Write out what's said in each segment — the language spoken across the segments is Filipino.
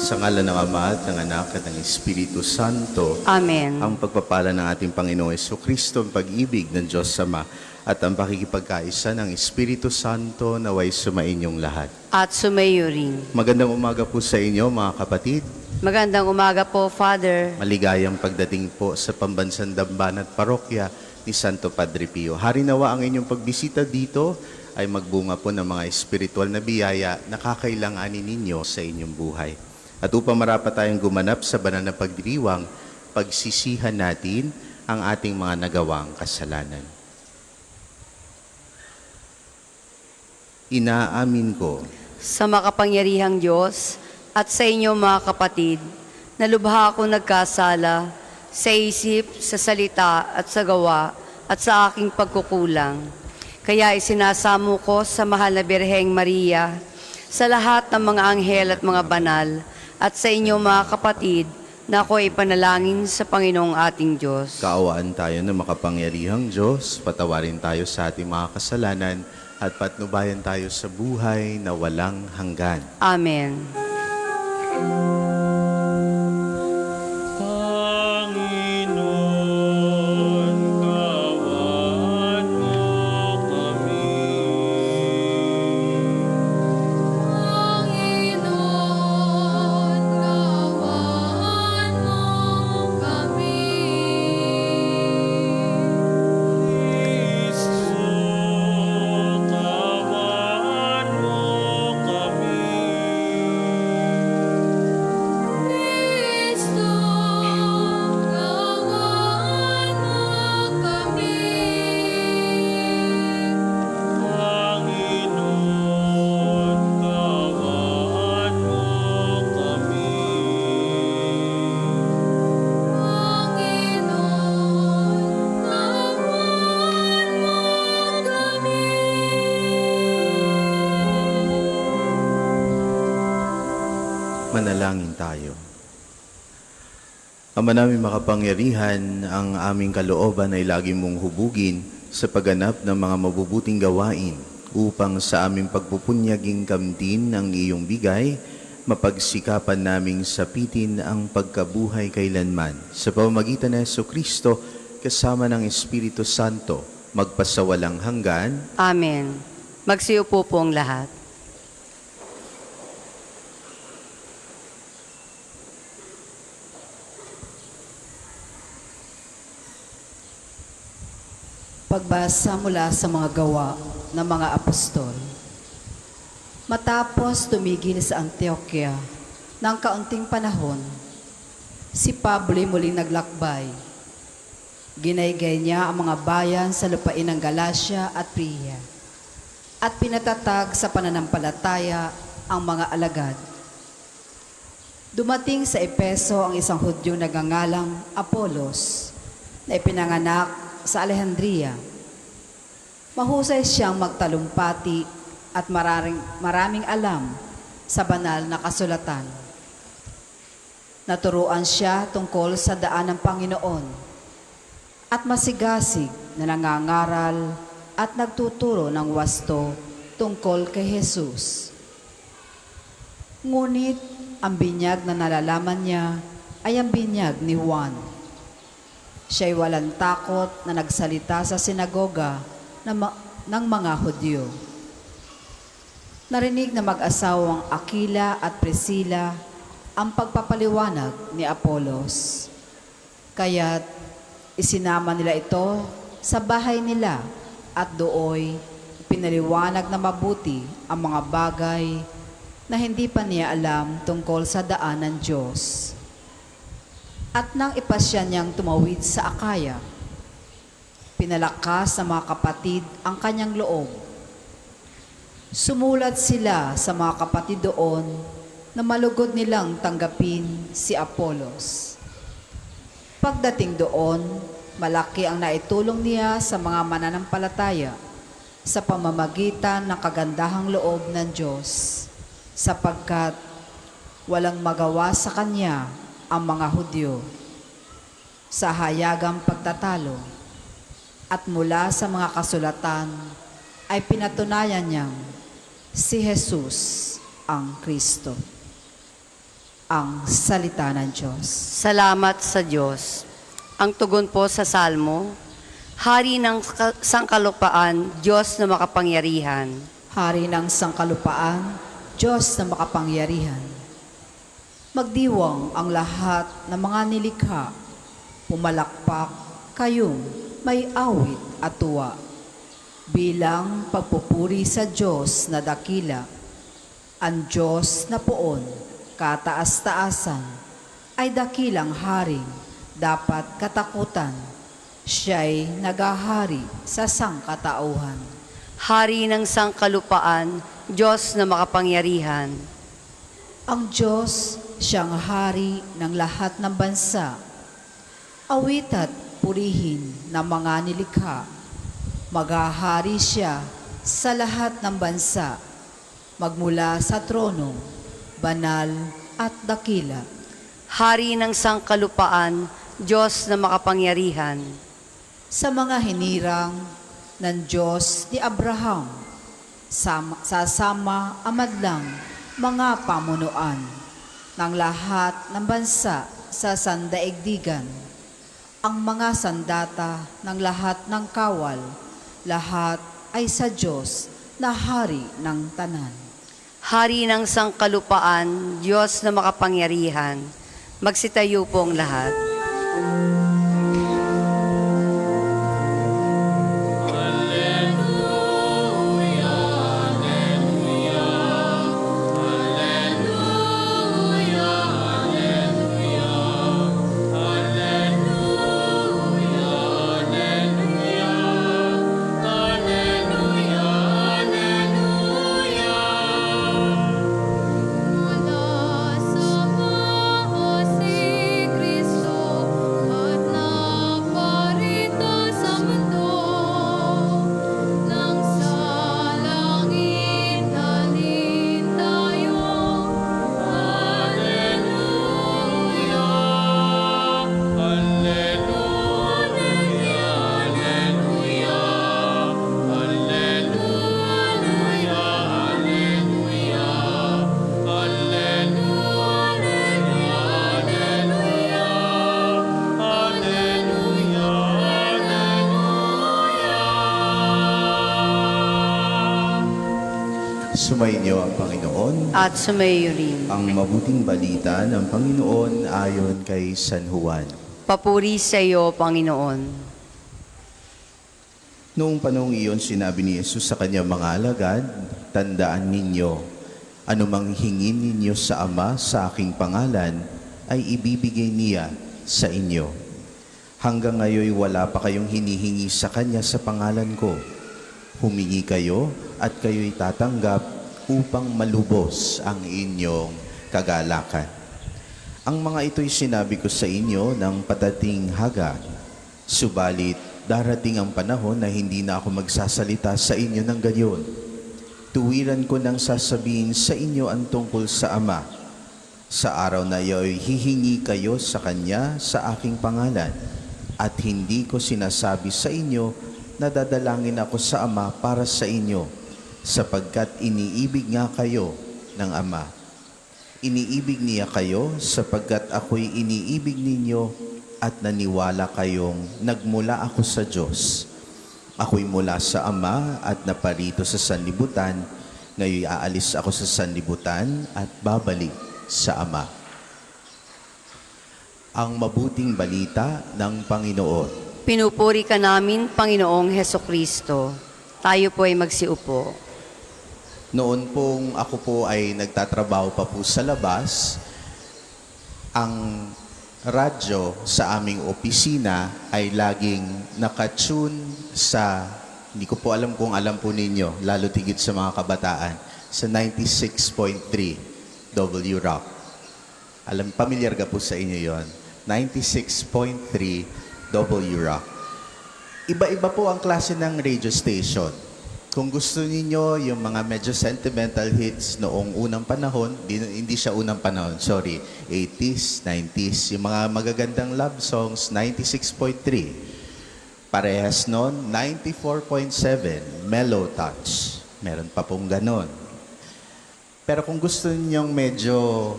Sa ngalan ng Ama at ng Anak at ng Espiritu Santo. Amen. Ang pagpapala ng ating Panginoong Jesucristo, ang pag-ibig ng Diyos Ama, at ang pakikipagkaisa ng Espiritu Santo naway sumainyong lahat. At sumayo rin. Magandang umaga po sa inyo, mga kapatid. Magandang umaga po, Father. Maligayang pagdating po sa Pambansang Dambana at Parokya ni Santo Padre Pio. Harinawa ang inyong pagbisita dito ay magbunga po ng mga espiritual na biyaya na kakailanganin ninyo sa inyong buhay. At upang marapat tayong gumanap sa banal na pagdiriwang, pagsisihan natin ang ating mga nagawang kasalanan. Inaamin ko Sa makapangyarihang Diyos at sa inyo mga kapatid, na lubha akong nagkasala sa isip, sa salita at sa gawa at sa aking pagkukulang. Kaya isinasamo ko sa mahal na Birheng Maria, sa lahat ng mga anghel at mga banal, at sa inyo mga kapatid, na ako ipanalangin sa Panginoong ating Diyos. kaawaan tayo ng makapangyarihang Diyos, patawarin tayo sa ating mga kasalanan, at patnubayan tayo sa buhay na walang hanggan. Amen. Panginoon, gawan mo kami. Panginoon, gawan mo kami. Kristo, gawan mo kami. Kristo, gawan mo kami. Panginoon, gawan mo kami. Panginoon, gawan mo kami. Manalangin tayo. Ama namin makapangyarihan, ang aming kalooban ay lagi mong hubugin sa pagganap ng mga mabubuting gawain upang sa aming pagpupunyaging kamtin ng iyong bigay, mapagsikapan naming sapitin ang pagkabuhay kailanman. Sa pamamagitan ng Jesucristo, kasama ng Espiritu Santo, magpasawalang hanggan. Amen. Magsiupo po ang lahat. Pagbasa mula sa mga gawa ng mga apostol. Matapos tumigil sa Antioquia ng kaunting panahon, si Pablo'y muling naglakbay. Ginaygay niya ang mga bayan sa lupain ng Galacia at Phrygia at pinatatag sa pananampalataya ang mga alagad. Dumating sa Epeso ang isang Hudyo na nagngangalang Apolos na ipinanganak sa Alejandria. Mahusay siyang magtalumpati at maraming alam sa banal na kasulatan. Naturuan siya tungkol sa daan ng Panginoon at masigasig na nangangaral at nagtuturo ng wasto tungkol kay Jesus. Ngunit ang binyag na nalalaman niya ay ang binyag ni Juan. Siya'y walang takot na nagsalita sa sinagoga ng mga Hudyo. Narinig na mag-asawang Aquila at Priscilla ang pagpapaliwanag ni Apolos. Kaya't isinama nila ito sa bahay nila at dooy pinaliwanag na mabuti ang mga bagay na hindi pa niya alam tungkol sa daan ng Diyos. At nang ipasya niyang tumawid sa Akaya, pinalakas ng mga kapatid ang kanyang loob. Sumulat sila sa mga kapatid doon na malugod nilang tanggapin si Apolos. Pagdating doon, malaki ang naitulong niya sa mga mananampalataya sa pamamagitan ng kagandahang loob ng Diyos, sapagkat walang magawa sa kanya ang mga Hudyo sa hayagang pagtatalo, at mula sa mga kasulatan ay pinatunayan niyang si Jesus ang Kristo. ang salita ng Diyos. Salamat sa Diyos. Ang tugon po sa Salmo, Hari ng sangkalupaan, Diyos na makapangyarihan. Hari ng sangkalupaan, Diyos na makapangyarihan. Magdiwang ang lahat ng mga nilikha, pumalakpak kayong may awit at tuwa. Bilang pagpupuri sa Diyos na dakila, ang Diyos na poon, kataas-taasan, ay dakilang haring dapat katakutan. Siya'y nagahari sa sangkatauhan. Hari ng sangkalupaan, Diyos na makapangyarihan. Ang Diyos, siyang hari ng lahat ng bansa. Awit at purihin ng mga nilikha. Maghahari siya sa lahat ng bansa. Magmula sa trono, banal at dakila. Hari ng sangkalupaan, Diyos na makapangyarihan. Sa mga hinirang ng Diyos ni Abraham, sasama amadlang mga pamunuan ng lahat ng bansa sa sandaigdigan. Ang mga sandata ng lahat ng kawal, lahat ay sa Diyos na hari ng tanan. Hari ng sangkalupaan, Diyos na makapangyarihan. Magsitayo pong lahat. Mula sa mga si Kristo at naparito sa mundo, nang sa langit halin tayo. Alleluia, Sumainyo ang Panginoon. At sumayo rin. Ang mabuting balita ng Panginoon ayon kay San Juan. Papuri sa iyo, Panginoon. Noong panahong iyon, sinabi ni Jesus sa kanyang mga alagad, tandaan ninyo, anumang hingin ninyo sa Ama sa aking pangalan, ay ibibigay niya sa inyo. Hanggang ngayon wala pa kayong hinihingi sa kanya sa pangalan ko. Humingi kayo at kayo'y tatanggap upang malubos ang inyong kagalakan. Ang mga ito'y sinabi ko sa inyo ng padating hagad. Subalit, darating ang panahon na hindi na ako magsasalita sa inyo ng gayon. Tuwiran ko nang sasabihin sa inyo ang tungkol sa Ama. Sa araw na iyo'y hihingi kayo sa Kanya sa aking pangalan. At hindi ko sinasabi sa inyo na dadalangin ako sa Ama para sa inyo, sapagkat iniibig nga kayo ng Ama. Iniibig niya kayo sapagkat ako'y iniibig ninyo at naniwala kayong nagmula ako sa Diyos. Ako'y mula sa Ama at naparito sa sanlibutan. Ngayon aalis ako sa sanlibutan at babalik sa Ama. Ang mabuting balita ng Panginoon. Pinupuri ka namin, Panginoong Hesukristo. Tayo po ay magsiupo. Noon pong ako po ay nagtatrabaho pa po sa labas, ang radyo sa aming opisina ay laging nakatune sa, hindi ko po alam kung alam po ninyo, lalo tigit sa mga kabataan, sa 96.3 W Rock. Alam, pamilyar ka po sa inyo yon. 96.3 W Rock. Iba-iba po ang klase ng radio station. Kung gusto ninyo yung mga medyo sentimental hits noong unang panahon, hindi siya unang panahon, sorry, 80s, 90s, yung mga magagandang love songs, 96.3. Parehas nun, 94.7, Mellow Touch. Meron pa pong ganon. Pero kung gusto ninyong medyo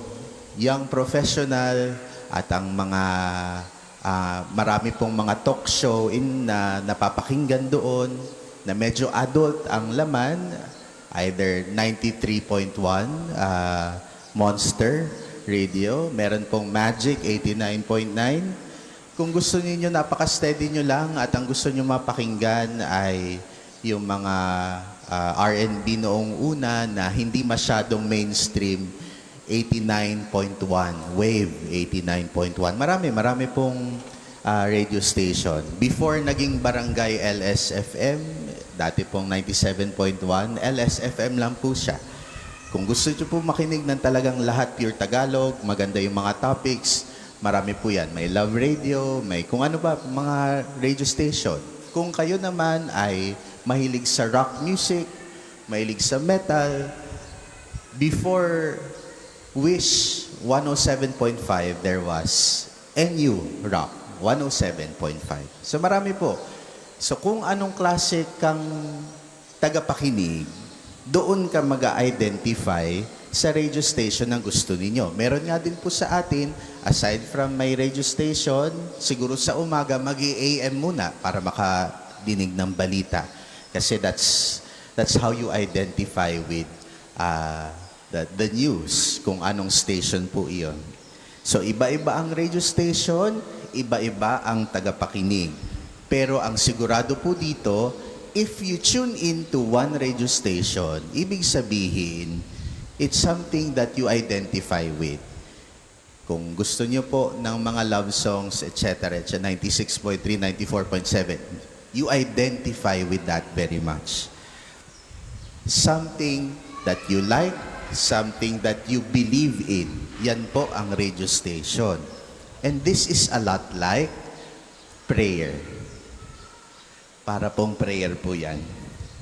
young professional at ang mga marami pong mga talk show na napapakinggan doon na medyo adult ang laman, either 93.1 Monster Radio, meron pong Magic 89.9. Kung gusto niyo, napaka-steady nyo lang at ang gusto niyo mapakinggan ay yung mga R&B noong una na hindi masyadong mainstream, 89.1, Wave 89.1. Marami pong radio station. Before naging Barangay LSFM, dati pong 97.1, LSFM lang po siya. Kung gusto niyo po makinig ng talagang lahat pure Tagalog, maganda yung mga topics, marami po yan. May Love Radio, may kung ano ba, mga radio station. Kung kayo naman ay mahilig sa rock music, mahilig sa metal, before Wish 107.5, there was NU Rock 107.5. So marami po. So kung anong klase kang tagapakinig, doon ka mag-identify sa radio station na gusto ninyo. Meron nga din po sa atin, aside from my radio station, siguro sa umaga, mag-AM muna para makadinig ng balita. Kasi that's how you identify with the news, kung anong station po iyon. So, iba-iba ang radio station, iba-iba ang tagapakinig. Pero ang sigurado po dito, if you tune into one radio station, ibig sabihin, it's something that you identify with. Kung gusto niyo po ng mga love songs, etc., 96.3, 94.7, you identify with that very much. Something that you like, something that you believe in, yan po ang radio station. And this is a lot like prayer. Para pong prayer po yan.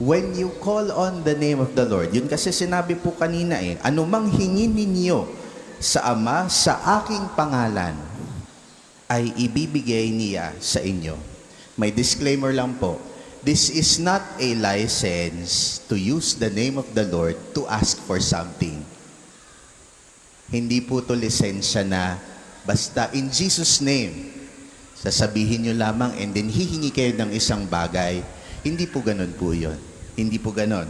When you call on the name of the Lord, yun kasi sinabi po kanina anumang hingin ninyo sa Ama sa aking pangalan, ay ibibigay niya sa inyo. May disclaimer lang po. This is not a license to use the name of the Lord to ask for something. Hindi po to lisensya na basta in Jesus' name, sasabihin nyo lamang and then hihingi kayo ng isang bagay. Hindi po ganun po yun. Hindi po ganun.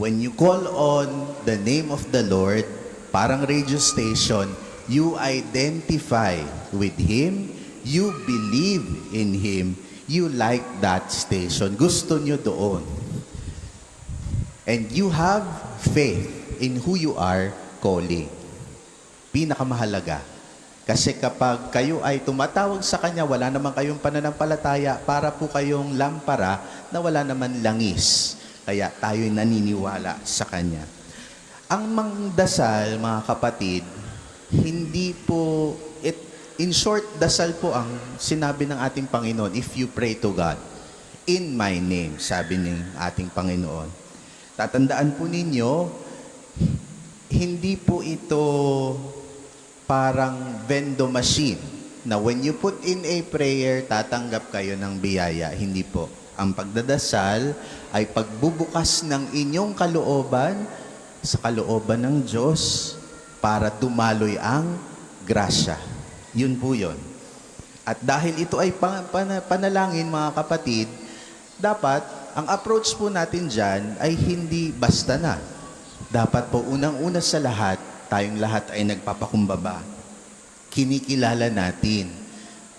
When you call on the name of the Lord, parang radio station, you identify with Him, you believe in Him, you like that station. Gusto nyo doon. And you have faith in who you are calling. Pinakamahalaga. Kasi kapag kayo ay tumatawag sa Kanya, wala naman kayong pananampalataya, para po kayong lampara na wala naman langis. Kaya tayo'y naniniwala sa Kanya. Ang mangdasal, mga kapatid, hindi po, in short, dasal po ang sinabi ng ating Panginoon, if you pray to God, in my name, sabi ng ating Panginoon. Tatandaan po ninyo, hindi po ito parang vending machine na when you put in a prayer, tatanggap kayo ng biyaya. Hindi po. Ang pagdadasal ay pagbubukas ng inyong kalooban sa kalooban ng Diyos para dumaloy ang grasya. Yun po yun. At dahil ito ay panalangin, mga kapatid, dapat ang approach po natin dyan ay hindi basta na. Dapat po unang-una sa lahat, tayong lahat ay nagpapakumbaba. Kinikilala natin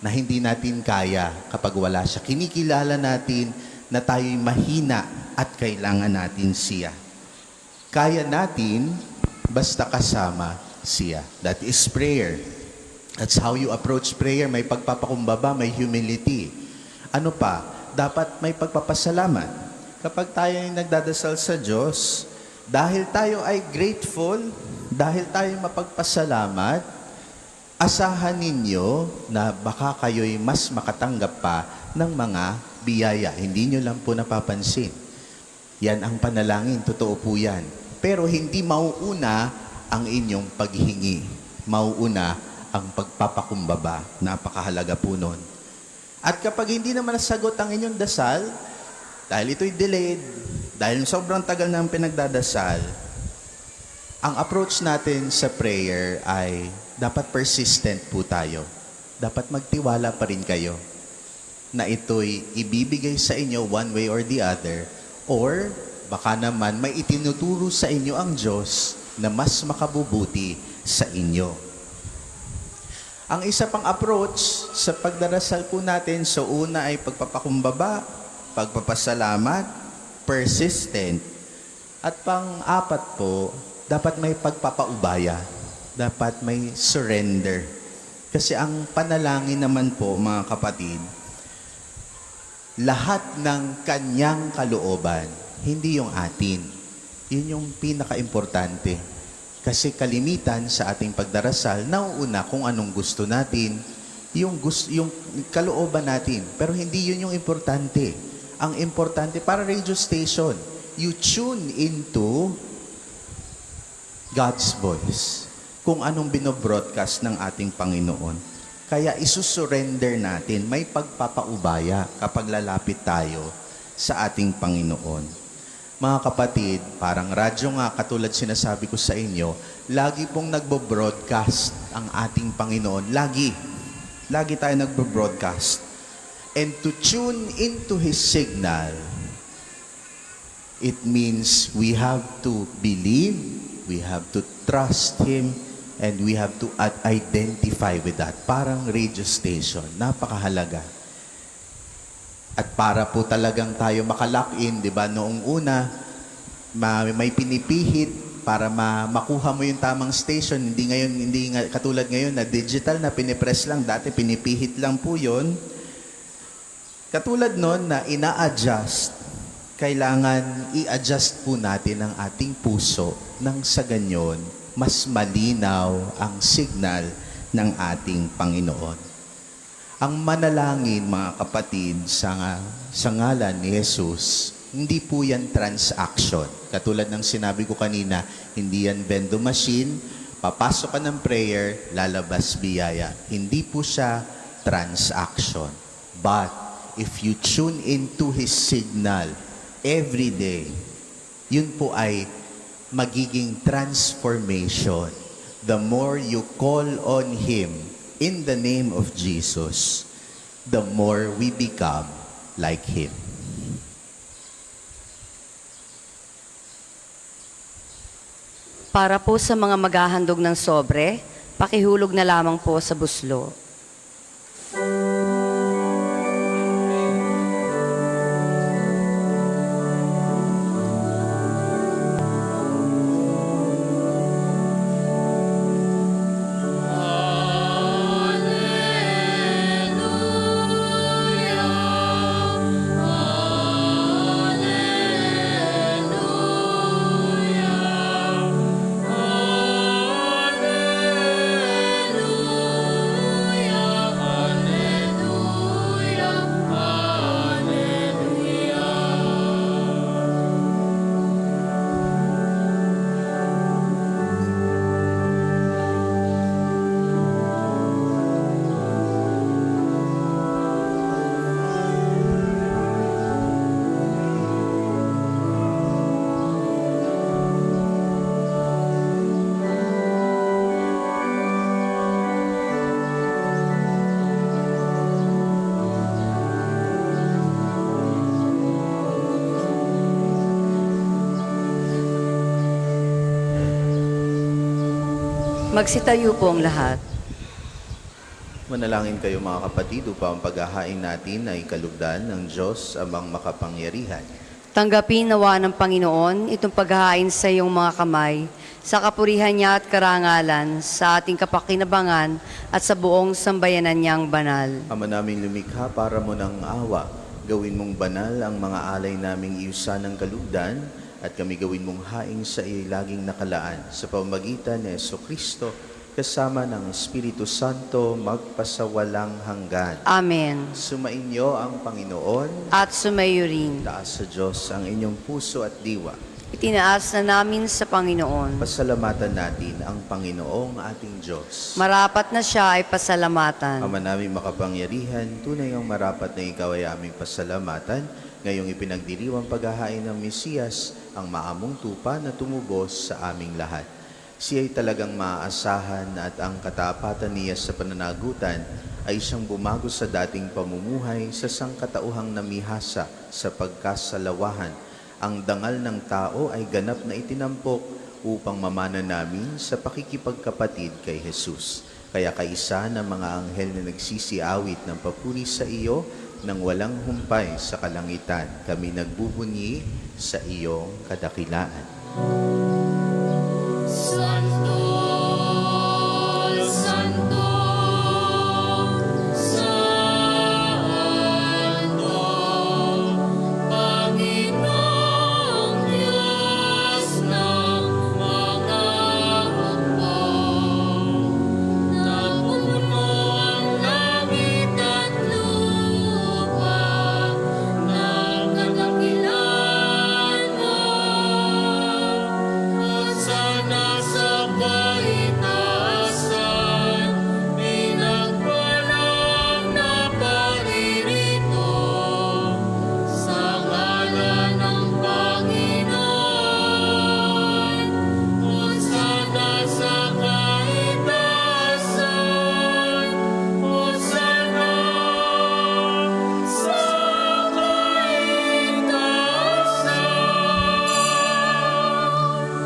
na hindi natin kaya kapag wala siya. Kinikilala natin na tayo'y mahina at kailangan natin siya. Kaya natin basta kasama siya. That is prayer. That's how you approach prayer. May pagpapakumbaba, may humility. Ano pa? Dapat may pagpapasalamat. Kapag tayo ay nagdadasal sa Diyos, dahil tayo ay grateful, dahil tayo mapagpasalamat, asahan ninyo na baka kayo'y mas makatanggap pa ng mga biyaya. Hindi nyo lang po napapansin. Yan ang panalangin, totoo po yan. Pero hindi mauuna ang inyong paghingi. Mauuna ang pagpapakumbaba. Napakahalaga po nun. At kapag hindi naman nasagot ang inyong dasal, dahil ito'y delayed, dahil sobrang tagal na ang pinagdadasal, Ang approach natin sa prayer ay dapat persistent po tayo. Dapat magtiwala pa rin kayo na ito'y ibibigay sa inyo one way or the other, or baka naman may itinuturo sa inyo ang Diyos na mas makabubuti sa inyo. Ang isa pang approach sa pagdarasal po natin, so una ay pagpapakumbaba, pagpapasalamat, persistent, at pang-apat po, dapat may pagpapaubaya, dapat may surrender. Kasi ang panalangin naman po, mga kapatid, lahat ng kanyang kalooban, hindi yung atin. Yun yung pinaka-importante. Kasi kalimitan sa ating pagdarasal, nauuna kung anong gusto natin, yung kalooban natin. Pero hindi yun yung importante. Ang importante, para radio station, you tune into God's voice. Kung anong binobroadcast ng ating Panginoon. Kaya isusurrender natin, may pagpapaubaya kapag lalapit tayo sa ating Panginoon. Mga kapatid, parang radyo nga, katulad sinasabi ko sa inyo, lagi pong nagbo-broadcast ang ating Panginoon. Lagi tayo nagbo-broadcast. And to tune into His signal, it means we have to believe, we have to trust Him, and we have to identify with that. Parang radio station, napakahalaga. At para po talagang tayo makalock in, di ba, noong una, may pinipihit para makuha mo yung tamang station. Hindi katulad ngayon na digital na pinipress lang. Dati pinipihit lang po yun. Katulad nun na ina-adjust, kailangan i-adjust po natin ang ating puso nang sa ganyon, mas malinaw ang signal ng ating Panginoon. Ang manalangin, mga kapatid, sa ngalan ni Jesus, hindi po yan transaction. Katulad ng sinabi ko kanina, hindi yan vending machine, papasok ka ng prayer, lalabas biyaya. Hindi po siya transaction. But if you tune into His signal every day, yun po ay magiging transformation. The more you call on Him in the name of Jesus, the more we become like Him. Para po sa mga maghahandog ng sobre, pakihulog na lamang po sa buslo. Magsitayo po ang lahat. Manalangin kayo, mga kapatid, upang paghahain natin ay kalugdan ng Diyos amang makapangyarihan. Tanggapin nawa ng Panginoon itong paghahain sa iyong mga kamay, sa kapurihan niya at karangalan, sa ating kapakinabangan at sa buong sambayanan niyang banal. Ama naming lumikha, para mo ng awa, gawin mong banal ang mga alay naming iyusan ng kalugdan, at kami gawin mong haing sa iyong laging nakalaan sa pamamagitan ni Jesucristo kasama ng Espiritu Santo magpasawalang hanggan. Amen. Sumainyo ang Panginoon. At sumayo rin. Taas sa Diyos ang inyong puso at diwa. Itinaas na namin sa Panginoon. Pasalamatan natin ang Panginoong ating Diyos. Marapat na siya ay pasalamatan. Ama naming makapangyarihan, tunay ang marapat na ikaw ay aming pasalamatan. Ngayong ipinagdiriwang paghahain ng Mesiyas, ang maamong tupa na tumubos sa aming lahat. Siya ay talagang maaasahan at ang katapatan niya sa pananagutan ay siyang bumago sa dating pamumuhay sa sangkatauhang namihasa sa pagkasalawahan. Ang dangal ng tao ay ganap na itinampok upang mamana namin sa pakikipagkapatid kay Jesus. Kaya kaisa ng mga anghel na nagsisiawit ng papuri sa iyo nang walang humpay sa kalangitan, kami nagbubunyi sa iyong kadakilaan. Santo, Santo, Santo, Panginoong Diyos ng mga hukbo. Napuno ang langit at lupa ng kadakilan mo. Hosana sa kaitaasan, pinagpalang na paririto sa ngalan ng Panginoon. Hosana sa kaitaasan, Hosana sa kaitaasan.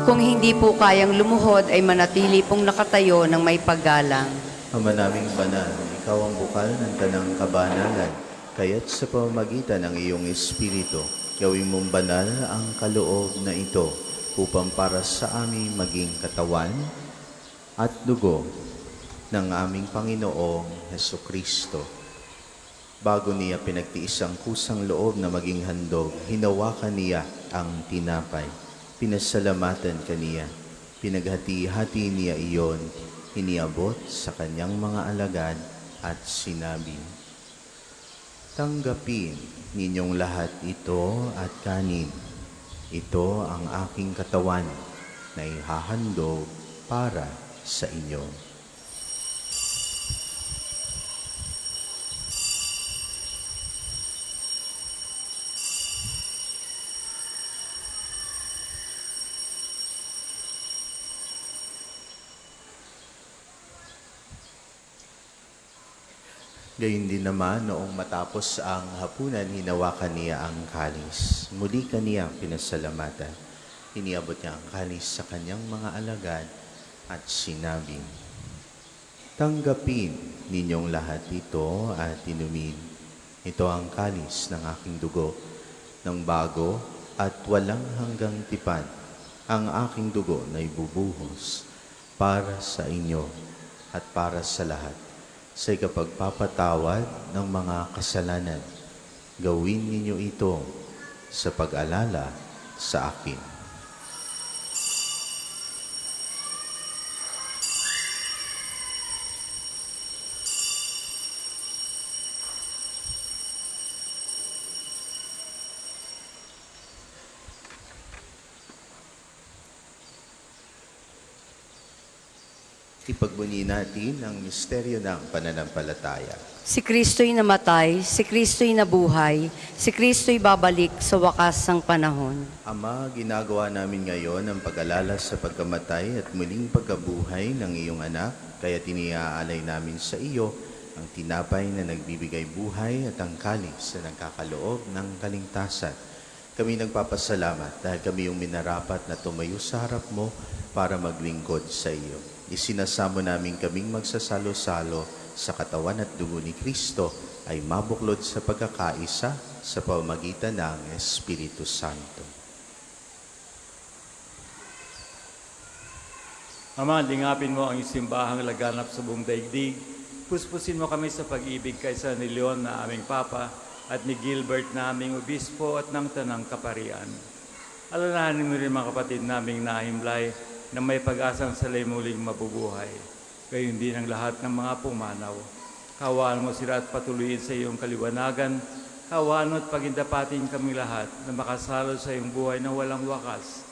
Kung hindi po kayang lumuhod ay manatili pong nakatayo ng may paggalang. Ama naming banal, ikaw ang bukal ng tanang kabanalan, kaya't sa pamamagitan ng iyong Espiritu, gawin mong banal ang kaloob na ito upang para sa amin maging katawan at dugo ng aming Panginoong Heso Kristo. Bago niya pinagtiis ang kusang loob na maging handog, hinawakan niya ang tinapay. Pinasalamatan kaniya. Pinaghati-hati niya iyon, iniabot sa kanyang mga alagad at sinabi, "Tanggapin ninyong lahat ito at kanin. Ito ang aking katawan na ihahandog para sa inyo." Gayun din naman, noong matapos ang hapunan, hinawakan niya ang kalis. Muli kaniya pinasalamatan. Iniabot niya ang kalis sa kanyang mga alagad at sinabi, "Tanggapin ninyong lahat ito at inumin. Ito ang kalis ng aking dugo, ng bago at walang hanggang tipan. Ang aking dugo na ibubuhos para sa inyo at para sa lahat, sa ikapagpapatawad ng mga kasalanan. Gawin ninyo ito sa pag-alala sa akin." Ipagbunyi natin ang misteryo ng pananampalataya. Si Kristo'y namatay, si Kristo'y nabuhay, si Kristo'y babalik sa wakas ng panahon. Ama, ginagawa namin ngayon ang pag-alala sa pagkamatay at muling pagkabuhay ng iyong anak, kaya tiniaalay namin sa iyo ang tinapay na nagbibigay buhay at ang kalis na nagkakaloob ng kaligtasan. Kami nagpapasalamat dahil kami yung minarapat na tumayo sa harap mo para maglingkod sa iyo. Isinasamo namin kaming magsasalo-salo sa katawan at dugo ni Kristo ay mabuklod sa pagkakaisa sa pamamagitan ng Espiritu Santo. Ama, lingapin mo ang isimbahang laganap sa buong daigdig. Puspusin mo kami sa pag-ibig kay San Leon na aming Papa at ni Gilbert na aming Obispo at ng Tanang Kaparian. Alalahanin mo rin mga kapatid naming nahimlay na may pag-asang sila'y muling mabubuhay. Gayon din ang lahat ng mga pumanaw. Kawaan mo sila at patuloyin sa iyong kaliwanagan. Kawaan mo at pagindapatin kami lahat na makasalo sa iyong buhay na walang wakas.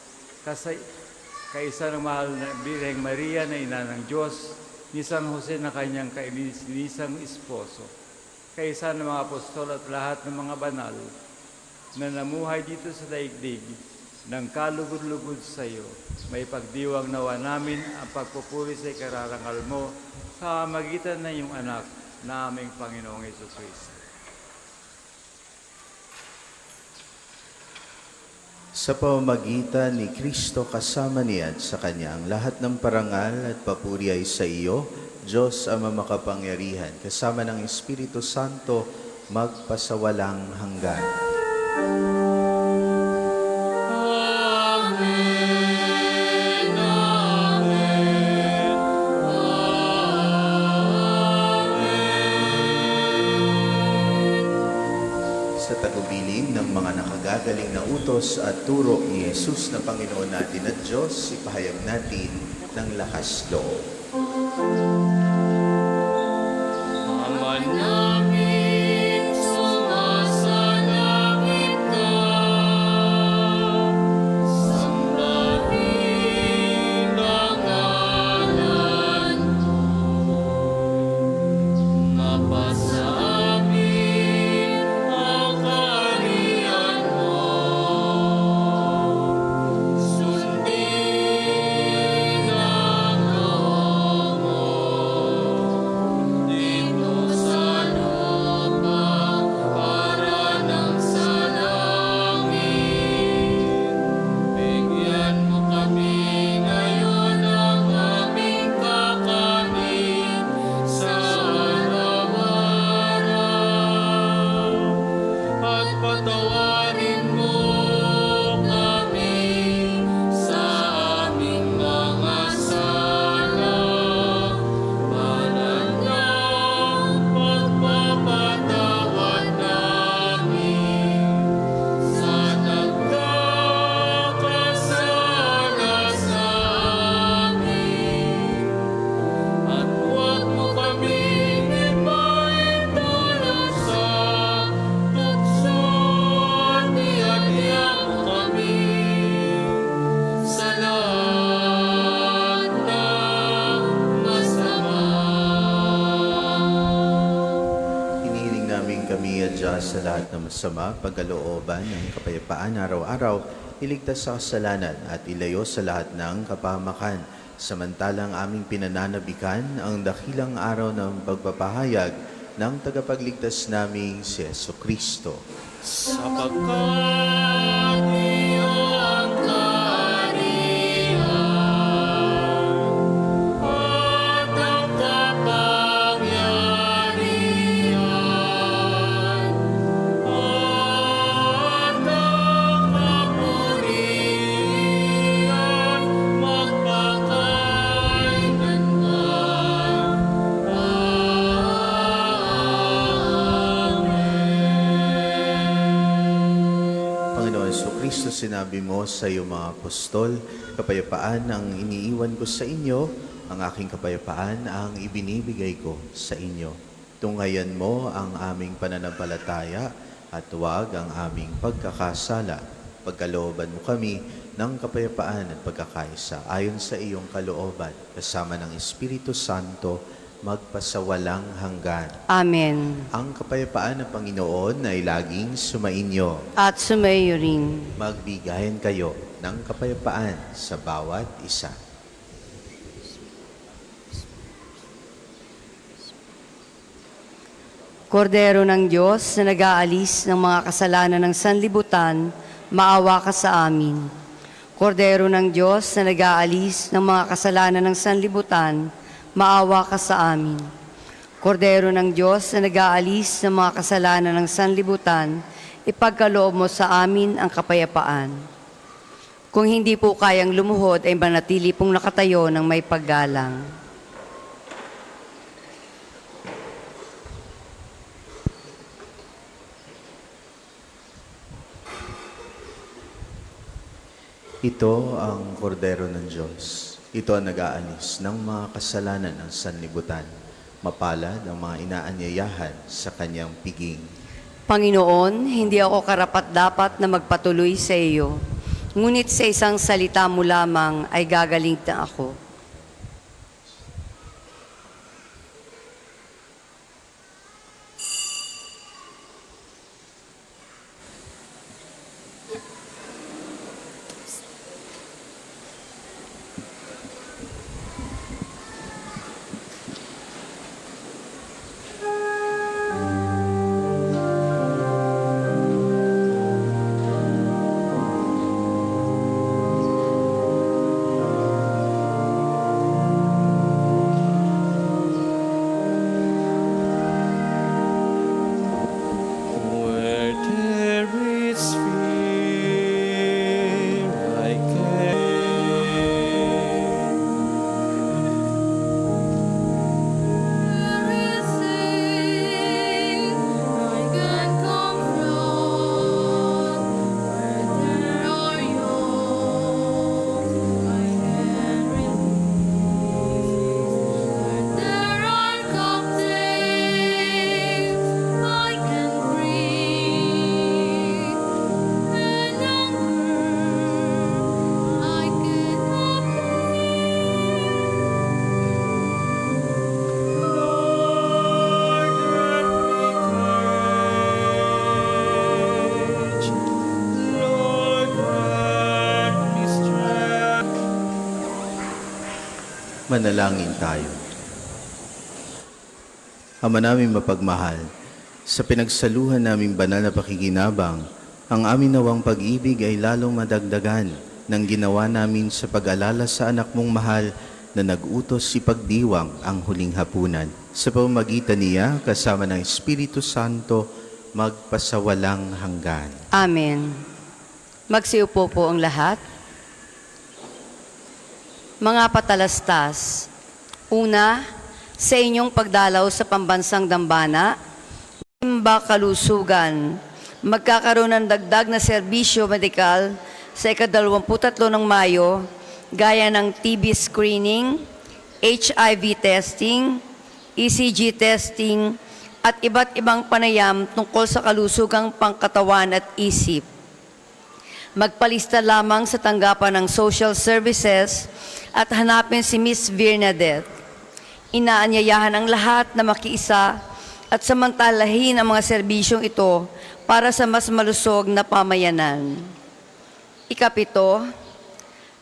Kaisa ng mahal na Birheng Maria na ina ng Diyos, ni San Jose na kanyang kainilisang esposo. Kaisa ng mga apostol at lahat ng mga banal na namuhay dito sa daigdig, ng kalugod-lugod sa iyo. May pagdiwang nawa namin ang pagpupuri sa ikararangal mo sa magitan ng iyong anak na aming Panginoong Jesucristo. Sa pamamagitan ni Kristo kasama niya at sa Kanya, ang lahat ng parangal at papuri ay sa iyo, Diyos Ama makapangyarihan, kasama ng Espiritu Santo, magpasawalang hanggan. Amen. Amen. Sa tagubilin ng mga nakagagaling na utos at turo ni Jesus na Panginoon natin at Diyos, ipahayag natin ng lakas loob. Ama namin, sumasalangit ka. Sambahin ang ngalan mo. Mapasa amin ang kaharian mo. Sundin ang loob mo. Dito sa lupa para ng sa langit. Bigyan mo kami ngayon ng aming kakanin sa araw-araw. At patawarin mo kami sa aming mga sala. Palad ng pagpapatawad namin sa nagkakasala sa amin. At huwag mo kaming ipaintulot sa tukso at iadya mo kami sa lahat ng masama. Hinihiling namin kami at Diyos sa lahat ng masama, pagkalooban ng kapayapaan araw-araw, iligtas sa kasalanan at ilayo sa lahat ng kapahamakan. Samantalang aming pinananabikan ang dakilang araw ng pagpapahayag ng tagapagligtas naming si Jesucristo. Sapagkat iyo ang kaharian at ang kapangyarihan at ang kapurihan magpakailanman. Panginoon Jesucristo, sinabi mo sa iyong mga apostol, kapayapaan ang iniiwan ko sa inyo, ang aking kapayapaan ang ibinibigay ko sa inyo. Tunghayan mo ang aming pananampalataya at huwag ang aming pagkakasala. Pagkalooban mo kami ng kapayapaan at pagkakaisa ayon sa iyong kalooban, kasama ng Espiritu Santo, magpasawalang hanggan. Amen. Ang kapayapaan ng Panginoon ay laging sumainyo. At sumayo rin. Magbigayan kayo ng kapayapaan sa bawat isa. Kordero ng Diyos na nag-aalis ng mga kasalanan ng sanlibutan, maawa ka sa amin. Kordero ng Diyos na nag-aalis ng mga kasalanan ng sanlibutan, maawa ka sa amin. Kordero ng Diyos na nag-aalis ng mga kasalanan ng sanlibutan, ipagkaloob mo sa amin ang kapayapaan. Kung hindi po kayang lumuhod, ay manatili pong nakatayo ng may paggalang. Ito ang kordero ng Diyos. Ito ang nag-aalis ng mga kasalanan ng sanlibutan. Mapalad ang mga inaanyayahan sa kanyang piging. Panginoon, hindi ako karapat-dapat na magpatuloy sa iyo. Ngunit sa isang salita mo lamang ay gagaling na ako. Manalangin tayo. Ama namin mapagmahal, sa pinagsaluhan naming banal na pakikinabang, ang amin nawang pag-ibig ay lalong madagdagan ng ginawa namin sa pag-alala sa anak mong mahal na nag-utos ipagdiwang ang huling hapunan. Sa pamamagitan niya, kasama ng Espiritu Santo, magpasawalang hanggan. Amen. Magsiupo po ang lahat. Mga patalastas, una, sa inyong pagdalaw sa pambansang dambana, Imba Kalusugan, magkakaroon ng dagdag na serbisyo medikal sa ika-23 ng Mayo, gaya ng TB screening, HIV testing, ECG testing, at iba't ibang panayam tungkol sa kalusugang pangkatawan at isip. Magpalista lamang sa tanggapan ng social services at hanapin si Miss Bernadette. Inaanyayahan ang lahat na makiisa at samantalahin ang mga serbisyong ito para sa mas malusog na pamayanan. Ikapito,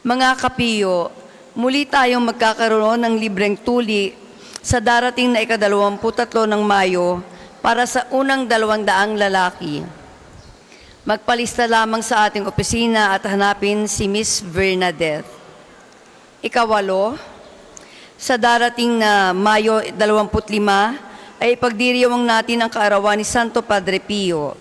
mga kapiyo, muli tayong magkakaroon ng libreng tuli sa darating na ika-23 ng Mayo para sa unang 200 lalaki. Magpalista lamang sa ating opisina at hanapin si Miss Bernadette. Ikawalo, sa darating na Mayo 25 ay ipagdiriwang natin ang kaarawan ni Santo Padre Pio.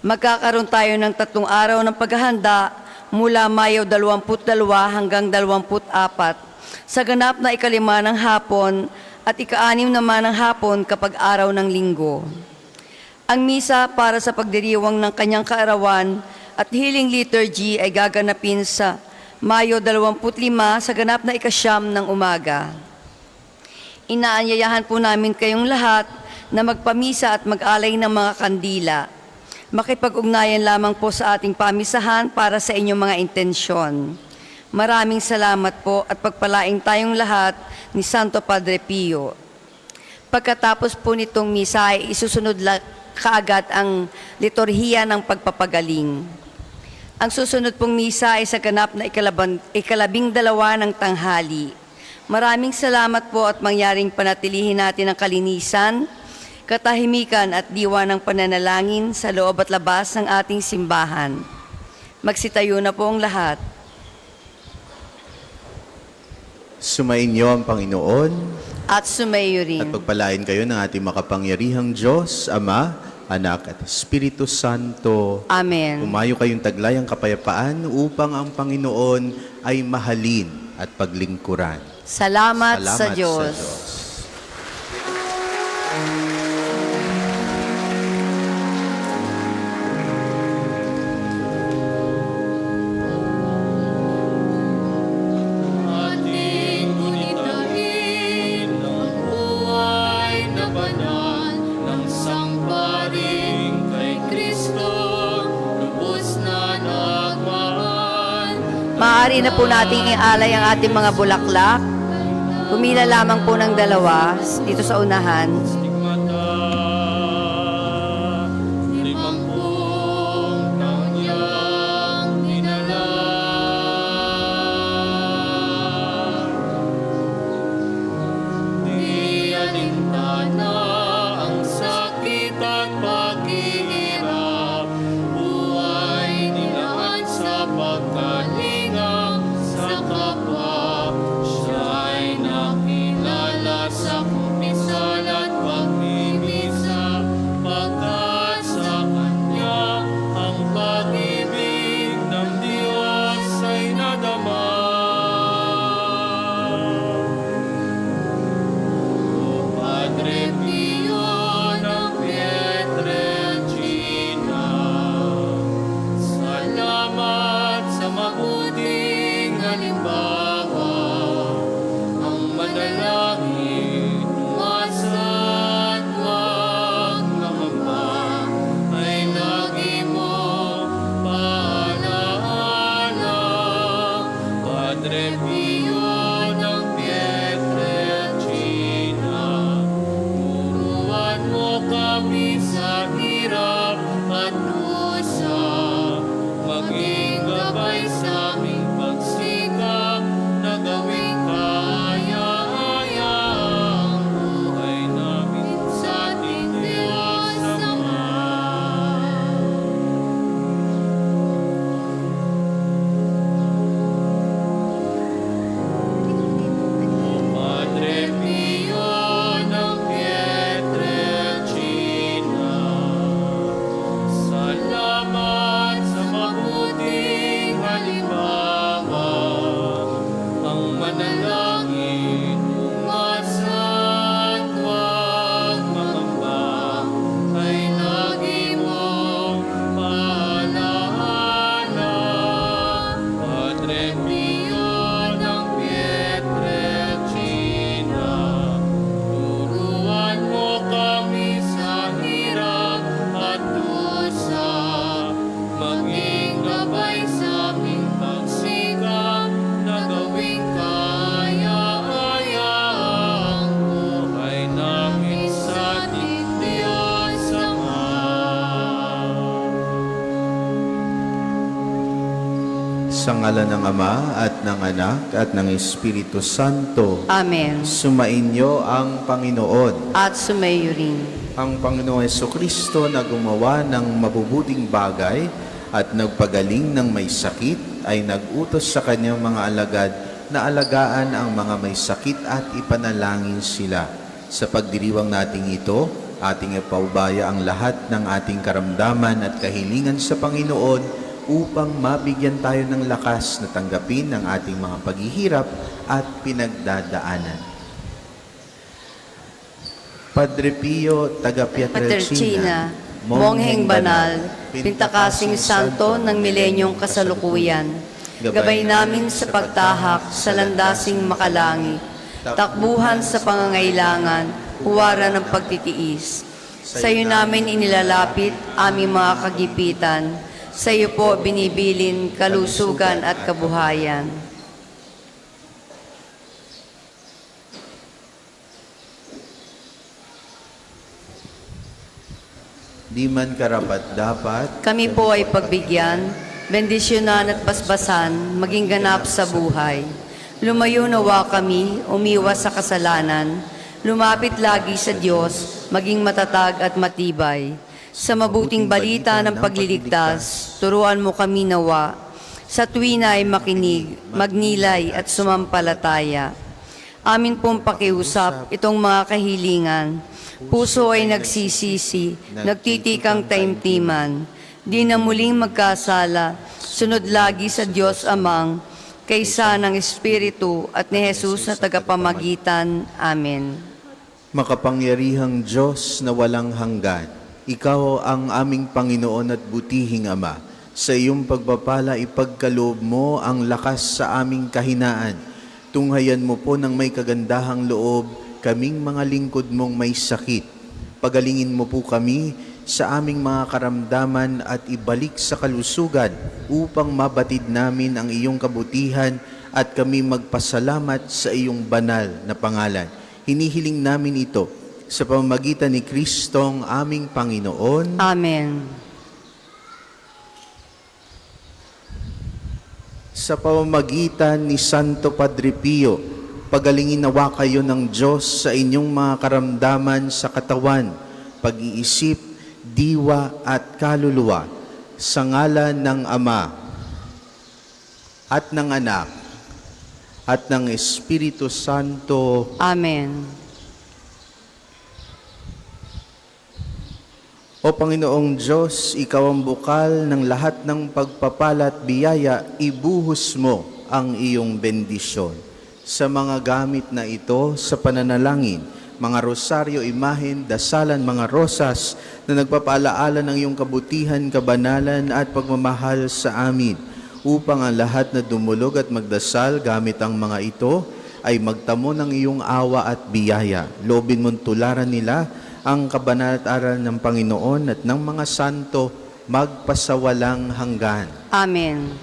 Magkakaroon tayo ng 3 araw ng paghahanda mula Mayo 22 hanggang 24 sa ganap na ika-5 ng hapon at ika-6 naman ng hapon kapag araw ng linggo. Ang misa para sa pagdiriwang ng kanyang kaarawan at healing liturgy ay gaganapin sa Mayo 25 sa ganap na ika-9 ng umaga. Inaanyayahan po namin kayong lahat na magpamisa at mag-alay ng mga kandila. Makipag-ugnayan lamang po sa ating pamisahan para sa inyong mga intensyon. Maraming salamat po at pagpalaing tayong lahat ni Santo Padre Pio. Pagkatapos po nitong misa ay isusunod kaagad ang liturhiya ng pagpapagaling. Ang susunod pong misa ay sa ganap na ika-12 ng tanghali. Maraming salamat po at mangyaring panatilihin natin ang kalinisan, katahimikan at diwa ng pananalangin sa loob at labas ng ating simbahan. Magsitayo na po ang lahat. Sumainyo ang Panginoon At sumayo rin. at pagpalain kayo ng ating makapangyarihang Diyos, Ama, Anak at Espiritu Santo. Amen. Umayo kayong taglayang kapayapaan upang ang Panginoon ay mahalin at paglingkuran. Salamat sa Diyos. Ating gunitain ang buhay na banal ng sangparing kay Kristo, lubos na nagmahal. Maaari na po nating ialay ang ating mga bulaklak. Pumila lamang po ng 2 dito sa unahan. Stigmata, 50 taon niyang dinala. Di alintana ang sakit at paghihirap, buhay nilaan sa pagkalinga sa kapwa. Siya'y nakilala sa kumpisal at Sa ngalan ng Ama at ng Anak at ng Espiritu Santo. Amen. Sumainyo ang Panginoon. At sumayo rin. Ang Panginoong Jesucristo na gumawa ng mabubuting bagay at nagpagaling ng may sakit ay nagutos sa kanyang mga alagad na alagaan ang mga may sakit at ipanalangin sila. Sa pagdiriwang nating ito, ating ipaubaya ang lahat ng ating karamdaman at kahilingan sa Panginoon upang mabigyan tayo ng lakas na tanggapin ang ating mga paghihirap at pinagdadaanan. Padre Pio, taga Pietrelcina, Mongheng Banal, Pintakasing Santo ng Milenyong Kasalukuyan, gabay namin sa pagtahak sa landasing makalangit, takbuhan sa pangangailangan, huwaran ng pagtitiis. Sa iyo namin inilalapit aming mga kagipitan, sa iyo po binibilin kalusugan at kabuhayan. Di man karapat-dapat, Kami po ay pagbigyan, bendisyonan at basbasan, maging ganap sa buhay. Lumayo nawa kami, umiwas sa kasalanan, lumapit lagi sa Diyos, maging matatag at matibay. Sa mabuting balita ng pagliligtas, turuan mo kami nawa. Sa tuwina ay makinig, magnilay at sumampalataya. Amin pong pakiusap itong mga kahilingan. Puso ay nagsisisi, nagtitikang taimtiman. Di na muling magkasala, sunod lagi sa Diyos Amang, kaysa ng Espiritu at ni Jesus na tagapamagitan. Amen. makapangyarihang Diyos na walang hanggan, Ikaw ang aming Panginoon at butihing Ama. Sa iyong pagpapala, ipagkaloob mo ang lakas sa aming kahinaan. Tunghayan mo po ng may kagandahang loob, kaming mga lingkod mong may sakit. Pagalingin mo po kami sa aming mga karamdaman at ibalik sa kalusugan upang mabatid namin ang iyong kabutihan at kami magpasalamat sa iyong banal na pangalan. Hinihiling namin ito sa pamamagitan ni Kristong aming Panginoon. Amen. Sa pamamagitan ni Santo Padre Pio, pagalingin nawa kayo ng Diyos sa inyong mga karamdaman sa katawan, pag-iisip, diwa at kaluluwa, sa ngalan ng Ama at ng Anak at ng Espiritu Santo. Amen. O Panginoong Diyos, Ikaw ang bukal ng lahat ng pagpapala at biyaya, ibuhos mo ang iyong bendisyon sa mga gamit na ito sa pananalangin, mga rosaryo, imahen, dasalan, mga rosas na nagpapaalaala ng iyong kabutihan, kabanalan at pagmamahal sa amin, upang ang lahat na dumulog at magdasal gamit ang mga ito ay magtamo ng iyong awa at biyaya. Loobin mong tularan nila ang kabanal at aral ng Panginoon at ng mga santo magpasawalang hanggan. Amen.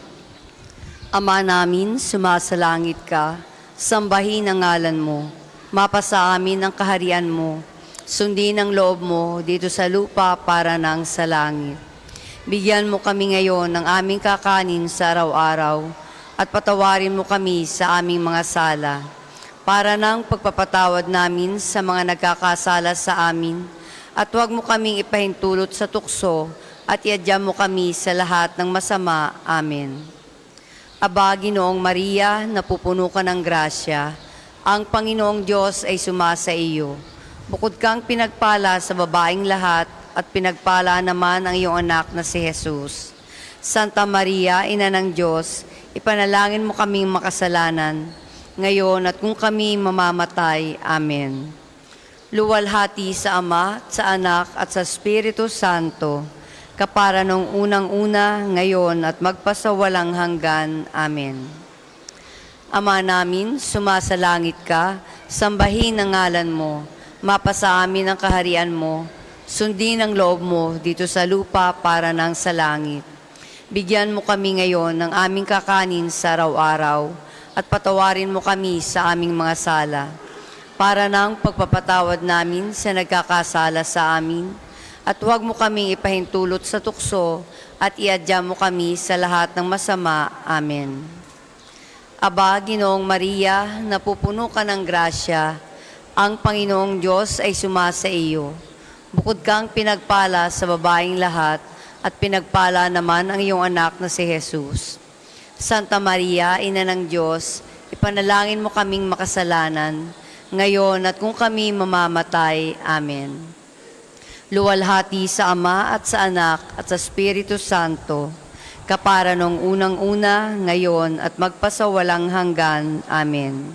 Ama namin, sumasalangit ka, sambahin ang ngalan mo, mapasa amin ang kaharian mo, sundin ang loob mo dito sa lupa para nang sa langit. Bigyan mo kami ngayon ng aming kakanin sa araw-araw at patawarin mo kami sa aming mga sala, para ng pagpapatawad namin sa mga nagkakasala sa amin, at huwag mo kaming ipahintulot sa tukso, at iadya mo kami sa lahat ng masama. Amen. Aba, Ginoong Maria, napupuno ka ng grasya, ang Panginoong Diyos ay sumasa iyo. Bukod kang pinagpala sa babaeng lahat, at pinagpala naman ang iyong anak na si Jesus. Santa Maria, Ina ng Diyos, ipanalangin mo kaming makasalanan, ngayon at kung kami mamamatay. Amen. Luwalhati sa Ama, sa Anak, at sa Espiritu Santo, kapara nung unang-una, ngayon, at magpasawalang hanggan. Amen. Ama namin, sumasalangit ka, sambahin ang ngalan mo, mapasa amin ang kaharian mo, sundin ang loob mo dito sa lupa para nang sa langit. Bigyan mo kami ngayon ng aming kakanin sa araw-araw, at patawarin mo kami sa aming mga sala, para ng pagpapatawad namin sa nagkakasala sa amin, at At huwag mo kaming ipahintulot sa tukso at iadya mo kami sa lahat ng masama. Amen. Aba, Ginoong Maria, napupuno ka ng grasya, ang Panginoong Diyos ay sumasa iyo. Bukod kang pinagpala sa babaeng lahat, at pinagpala naman ang iyong anak na si Jesus. Santa Maria, Ina ng Diyos, ipanalangin mo kaming makasalanan, ngayon at kung kami mamamatay. Amen. Luwalhati sa Ama at sa Anak at sa Espiritu Santo, kapara nung unang-una, ngayon at magpasawalang hanggan. Amen.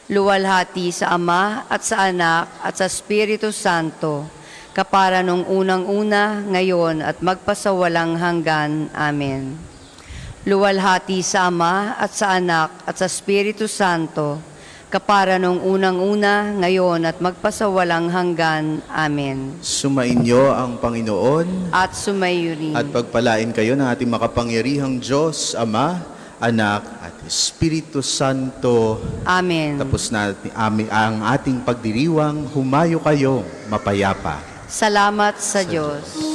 Luwalhati sa Ama at sa Anak at sa Espiritu Santo, kapara nung unang-una, ngayon at magpasawalang hanggan. Amen. Luwalhati sa Ama at sa Anak at sa Espiritu Santo, kapara nung unang-una, ngayon at magpasawalang hanggan. Amen. Sumainyo ang Panginoon At sumayo rin. at pagpalain kayo ng ating makapangyarihang Diyos, Ama, Anak at Espiritu Santo. Amen. Tapos na ang ating pagdiriwang, humayo kayo mapayapa. Salamat sa Diyos.